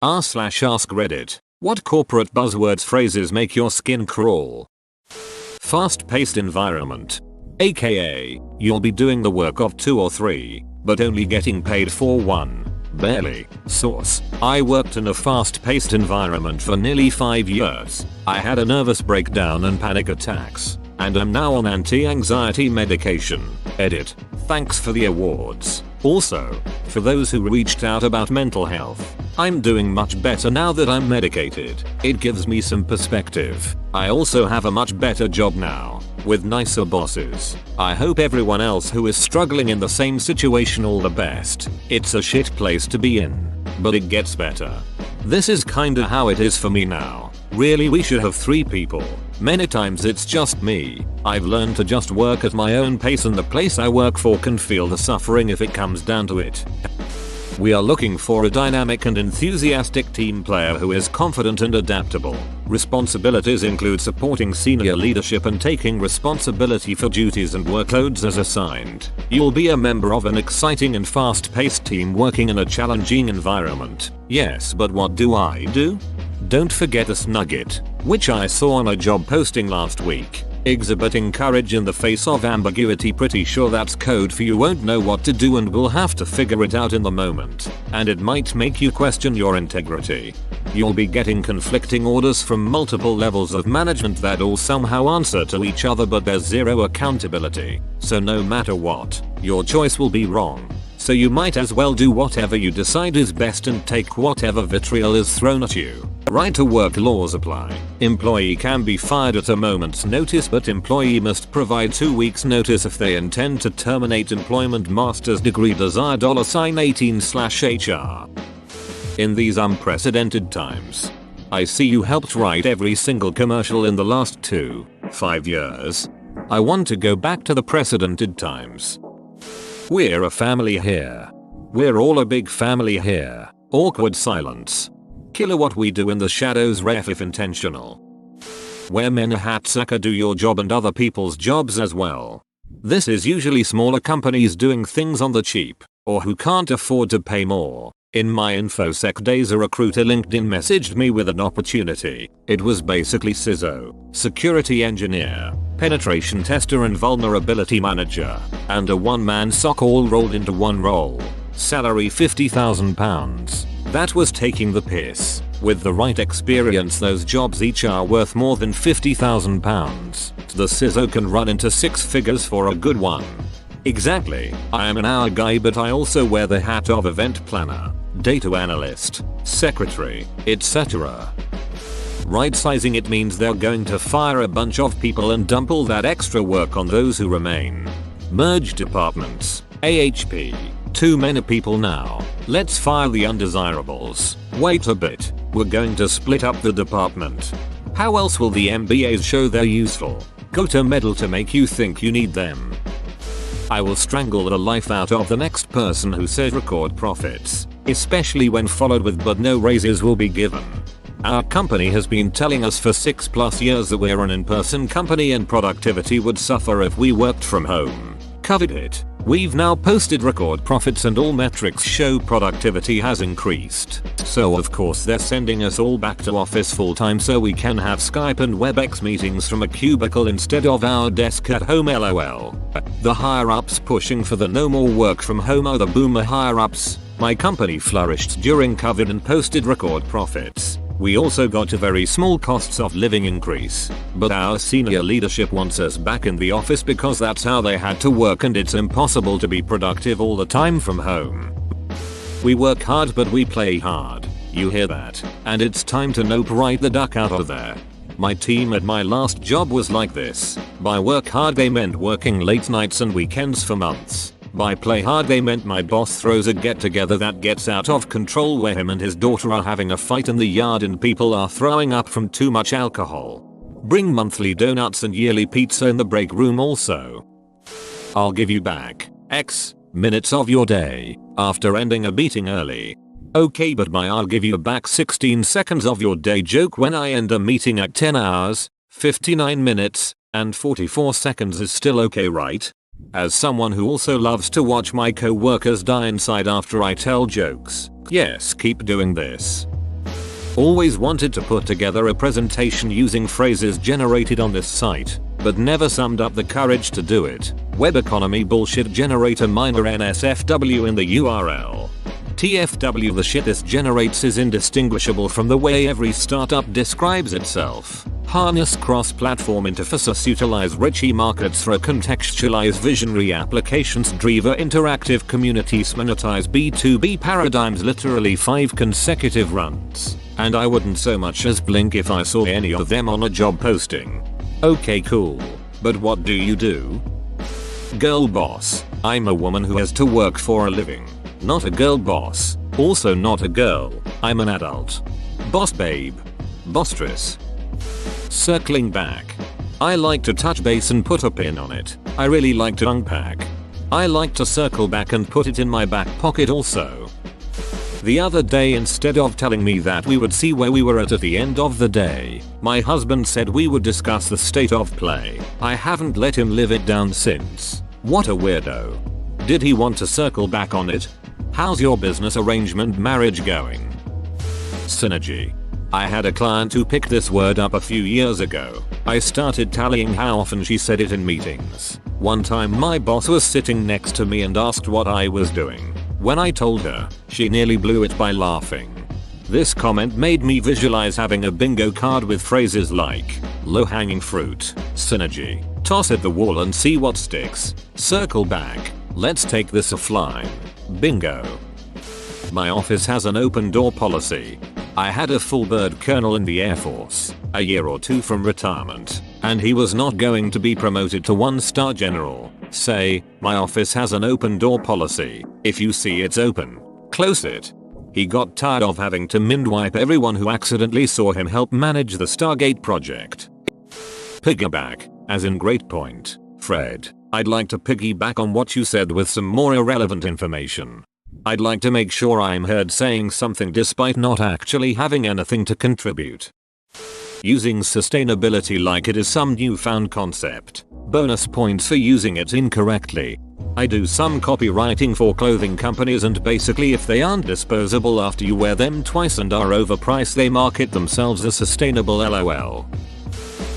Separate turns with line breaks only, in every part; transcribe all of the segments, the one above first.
r/ask Reddit. What corporate buzzwords phrases make your skin crawl? Fast-paced environment. AKA, you'll be doing the work of 2 or 3, but only getting paid for 1. Barely. Source. I worked in a fast-paced environment for nearly 5 years. I had a nervous breakdown and panic attacks, and I'm now on anti-anxiety medication. Edit. Thanks for the awards. Also, for those who reached out about mental health, I'm doing much better now that I'm medicated. It gives me some perspective. I also have a much better job now, with nicer bosses. I hope everyone else who is struggling in the same situation all the best. It's a shit place to be in, but it gets better. This is kinda how it is for me now. Really, we should have 3 people. Many times it's just me. I've learned to just work at my own pace, and the place I work for can feel the suffering if it comes down to it. We are looking for a dynamic and enthusiastic team player who is confident and adaptable. Responsibilities include supporting senior leadership and taking responsibility for duties and workloads as assigned. You'll be a member of an exciting and fast-paced team working in a challenging environment. Yes, but what do I do? Don't forget a snugget, which I saw on a job posting last week. Exhibiting courage in the face of ambiguity. Pretty sure that's code for you won't know what to do and will have to figure it out in the moment. And it might make you question your integrity. You'll be getting conflicting orders from multiple levels of management that all somehow answer to each other, but there's zero accountability. So no matter what, your choice will be wrong. So you might as well do whatever you decide is best and take whatever vitriol is thrown at you. Right to work laws apply. Employee can be fired at a moment's notice, but employee must provide 2 weeks notice if they intend to terminate employment. Master's degree desire $18/HR. In these unprecedented times, I see you helped write every single commercial in the last 5 years. I want to go back to the precedented times. We're a family here. We're all a big family here. Awkward silence. Killer what we do in the shadows, ref if intentional. Wear men a hat, sucker, do your job and other people's jobs as well. This is usually smaller companies doing things on the cheap, or who can't afford to pay more. In my InfoSec days, a recruiter LinkedIn messaged me with an opportunity. It was basically CISO, security engineer, penetration tester and vulnerability manager, and a one-man SOC all rolled into one role. Salary £50,000. That was taking the piss. With the right experience, those jobs each are worth more than £50,000. The CISO can run into 6 figures for a good one. Exactly. I am an hour guy, but I also wear the hat of event planner, data analyst, secretary, etc. Right sizing it means they're going to fire a bunch of people and dump all that extra work on those who remain. Merge departments. AHP. Too many people now. Let's fire the undesirables. Wait a bit. We're going to split up the department. How else will the MBAs show they're useful? Go to medal to make you think you need them. I will strangle the life out of the next person who says record profits, especially when followed with but no raises will be given. Our company has been telling us for 6+ years that we're an in-person company and productivity would suffer if we worked from home. Covered it. We've now posted record profits and all metrics show productivity has increased. So of course they're sending us all back to office full time so we can have Skype and WebEx meetings from a cubicle instead of our desk at home, lol. The higher ups pushing for the no more work from home are the boomer higher ups. My company flourished during COVID and posted record profits. We also got a very small costs of living increase, but our senior leadership wants us back in the office because that's how they had to work, and it's impossible to be productive all the time from home. We work hard but we play hard. You hear that? And it's time to nope right the duck out of there. My team at my last job was like this. By work hard they meant working late nights and weekends for months. By play hard they meant my boss throws a get together that gets out of control where him and his daughter are having a fight in the yard and people are throwing up from too much alcohol. Bring monthly donuts and yearly pizza in the break room also. I'll give you back X minutes of your day after ending a meeting early. Okay, but my I'll give you back 16 seconds of your day joke when I end a meeting at 10 hours, 59 minutes, and 44 seconds is still okay, right? As someone who also loves to watch my co-workers die inside after I tell jokes, yes, keep doing this. Always wanted to put together a presentation using phrases generated on this site, but never summed up the courage to do it. Web economy bullshit generator minor NSFW in the URL. TFW, the shit this generates is indistinguishable from the way every startup describes itself. Harness cross-platform interfaces, utilize rich markets for a contextualize visionary applications, driver interactive communities, monetize B2B paradigms, literally 5 consecutive runs. And I wouldn't so much as blink if I saw any of them on a job posting. Okay, cool. But what do you do? Girl boss. I'm a woman who has to work for a living. Not a girl boss. Also not a girl. I'm an adult. Boss babe. Bostress. Circling back. I like to touch base and put a pin on it. I really like to unpack. I like to circle back and put it in my back pocket also. The other day, instead of telling me that we would see where we were at the end of the day, my husband said we would discuss the state of play. I haven't let him live it down since. What a weirdo. Did he want to circle back on it? How's your business arrangement marriage going? Synergy. I had a client who picked this word up a few years ago. I started tallying how often she said it in meetings. One time my boss was sitting next to me and asked what I was doing. When I told her, she nearly blew it by laughing. This comment made me visualize having a bingo card with phrases like low-hanging fruit, synergy, toss at the wall and see what sticks, circle back, let's take this offline, bingo. My office has an open door policy. I had a full bird colonel in the Air Force, a year or 2 from retirement, and he was not going to be promoted to 1-star general. Say, my office has an open door policy. If you see it's open, close it. He got tired of having to mind-wipe everyone who accidentally saw him help manage the Stargate project. Piggyback, as in great point, Fred. I'd like to piggyback on what you said with some more irrelevant information. I'd like to make sure I'm heard saying something despite not actually having anything to contribute. Using sustainability like it is some newfound concept. Bonus points for using it incorrectly. I do some copywriting for clothing companies, and basically if they aren't disposable after you wear them twice and are overpriced, they market themselves as sustainable, lol.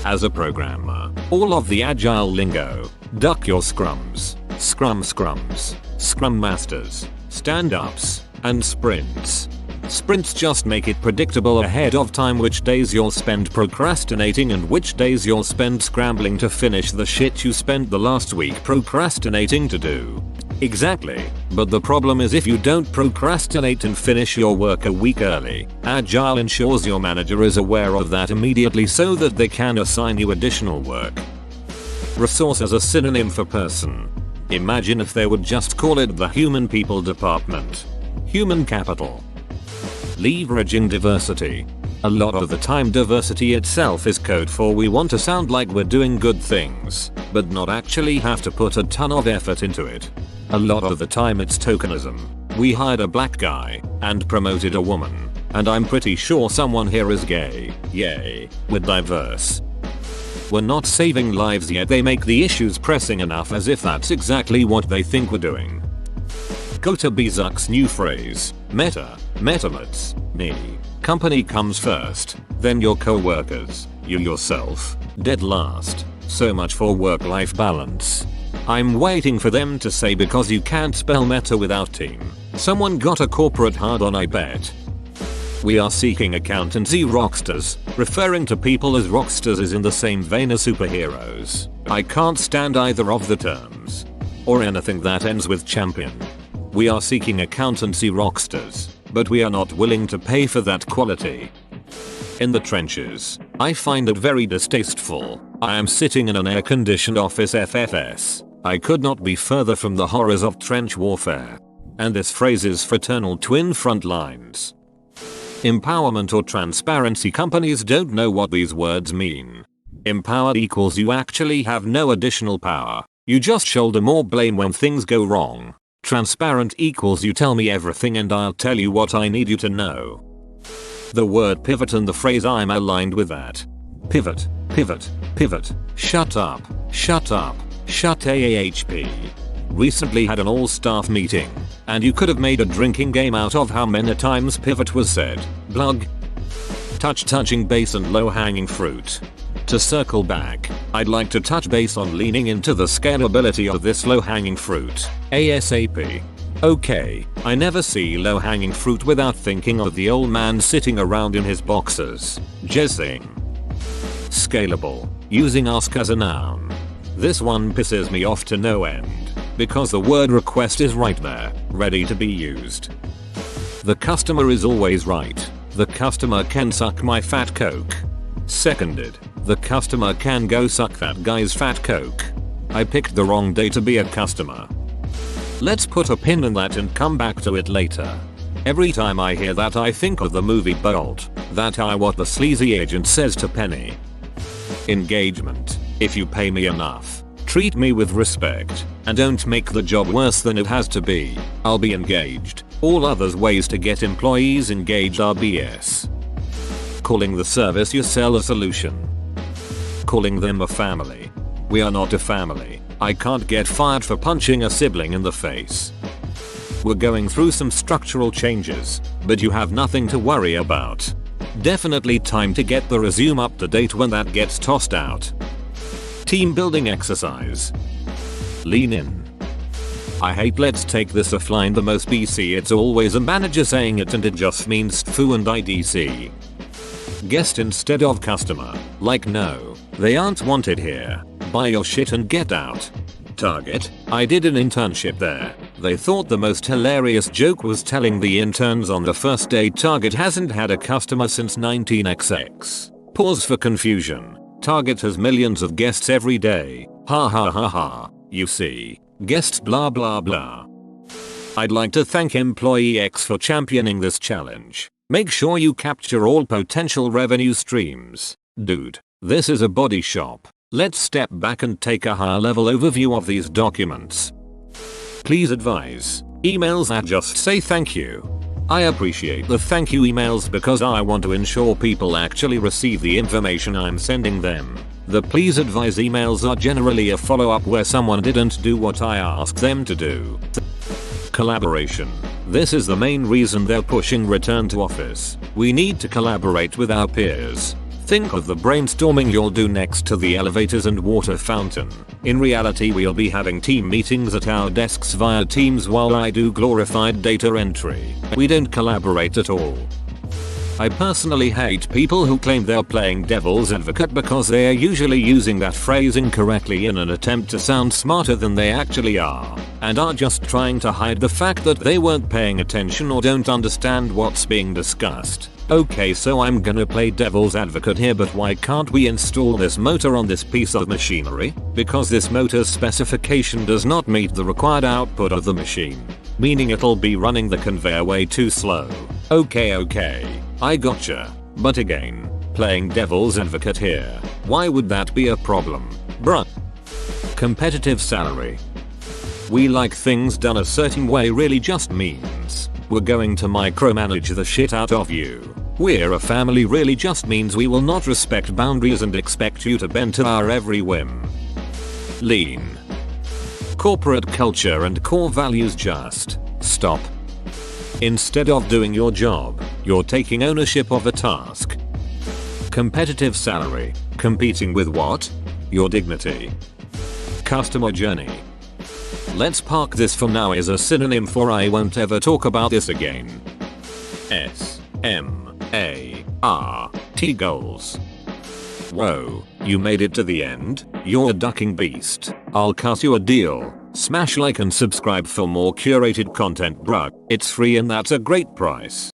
As a programmer, all of the agile lingo, duck your scrums, scrums, scrum masters, stand-ups, and sprints. Sprints just make it predictable ahead of time which days you'll spend procrastinating and which days you'll spend scrambling to finish the shit you spent the last week procrastinating to do. Exactly, but the problem is if you don't procrastinate and finish your work a week early, Agile ensures your manager is aware of that immediately so that they can assign you additional work. Resource as a synonym for person. Imagine if they would just call it the human people department. Human capital. Leveraging diversity. A lot of the time diversity itself is code for we want to sound like we're doing good things, but not actually have to put a ton of effort into it. A lot of the time it's tokenism. We hired a black guy and promoted a woman, and I'm pretty sure someone here is gay. Yay, we're diverse. We're not saving lives yet they make the issues pressing enough as if that's exactly what they think we're doing. Go to Bezuk's new phrase, metamates, me. Company comes first, then your co-workers, you yourself, dead last. So much for work-life balance. I'm waiting for them to say because you can't spell meta without team. Someone got a corporate hard on, I bet. We are seeking accountancy rockstars. Referring to people as rockstars is in the same vein as superheroes. I can't stand either of the terms. Or anything that ends with champion. We are seeking accountancy rockstars, but we are not willing to pay for that quality. In the trenches, I find it very distasteful. I am sitting in an air-conditioned office FFS. I could not be further from the horrors of trench warfare. And this phrase is fraternal twin front lines. Empowerment or transparency. Companies don't know what these words mean. Empowered equals you actually have no additional power. You just shoulder more blame when things go wrong. Transparent equals you tell me everything and I'll tell you what I need you to know. The word pivot and the phrase I'm aligned with that. Pivot, pivot, pivot, shut up, shut up, shut AAHP. Recently had an all-staff meeting, and you could have made a drinking game out of how many times pivot was said. Blug. touching base and low hanging fruit. To circle back, I'd like to touch base on leaning into the scalability of this low hanging fruit, ASAP. Okay, I never see low hanging fruit without thinking of the old man sitting around in his boxers, jizzing. Scalable, using ask as a noun. This one pisses me off to no end, because the word request is right there, ready to be used. The customer is always right. The customer can suck my fat coke. Seconded. The customer can go suck that guy's fat coke. I picked the wrong day to be a customer. Let's put a pin in that and come back to it later. Every time I hear that I think of the movie Bolt, that I what the sleazy agent says to Penny. Engagement. If you pay me enough, treat me with respect, and don't make the job worse than it has to be, I'll be engaged. All others ways to get employees engaged are BS. Calling the service you sell a solution. Calling them a family. We are not a family. I can't get fired for punching a sibling in the face. We're going through some structural changes, but you have nothing to worry about. Definitely time to get the resume up to date when that gets tossed out. Team building exercise. Lean in. I hate let's take this offline the most BC, it's always a manager saying it and it just means foo and IDC. Guest instead of customer. Like no, they aren't wanted here. Buy your shit and get out. Target. I did an internship there. They thought the most hilarious joke was telling the interns on the first day Target hasn't had a customer since 19XX. Pause for confusion. Target has millions of guests every day. Ha ha ha ha. You see. Guests blah blah blah. I'd like to thank Employee X for championing this challenge. Make sure you capture all potential revenue streams. Dude, this is a body shop. Let's step back and take a higher level overview of these documents. Please advise. Emails that just say thank you. I appreciate the thank you emails because I want to ensure people actually receive the information I'm sending them. The please advise emails are generally a follow-up where someone didn't do what I asked them to do. Collaboration. This is the main reason they're pushing return to office. We need to collaborate with our peers. Think of the brainstorming you'll do next to the elevators and water fountain. In reality we'll be having team meetings at our desks via Teams while I do glorified data entry. We don't collaborate at all. I personally hate people who claim they're playing devil's advocate because they are usually using that phrase incorrectly in an attempt to sound smarter than they actually are, and are just trying to hide the fact that they weren't paying attention or don't understand what's being discussed. Okay, so I'm gonna play devil's advocate here, but why can't we install this motor on this piece of machinery? Because this motor's specification does not meet the required output of the machine, meaning it'll be running the conveyor way too slow. Okay, I gotcha. But again, playing devil's advocate here. Why would that be a problem? Bruh. Competitive salary. We like things done a certain way really just means we're going to micromanage the shit out of you. We're a family really just means we will not respect boundaries and expect you to bend to our every whim. Lean. Corporate culture and core values just stop. Instead of doing your job, you're taking ownership of a task. Competitive salary. Competing with what? Your dignity. Customer journey. Let's park this for now as a synonym for I won't ever talk about this again. S-M-A-R-T goals. Whoa, you made it to the end? You're a ducking beast. I'll cut you a deal. Smash like and subscribe for more curated content, bruh. It's free and that's a great price.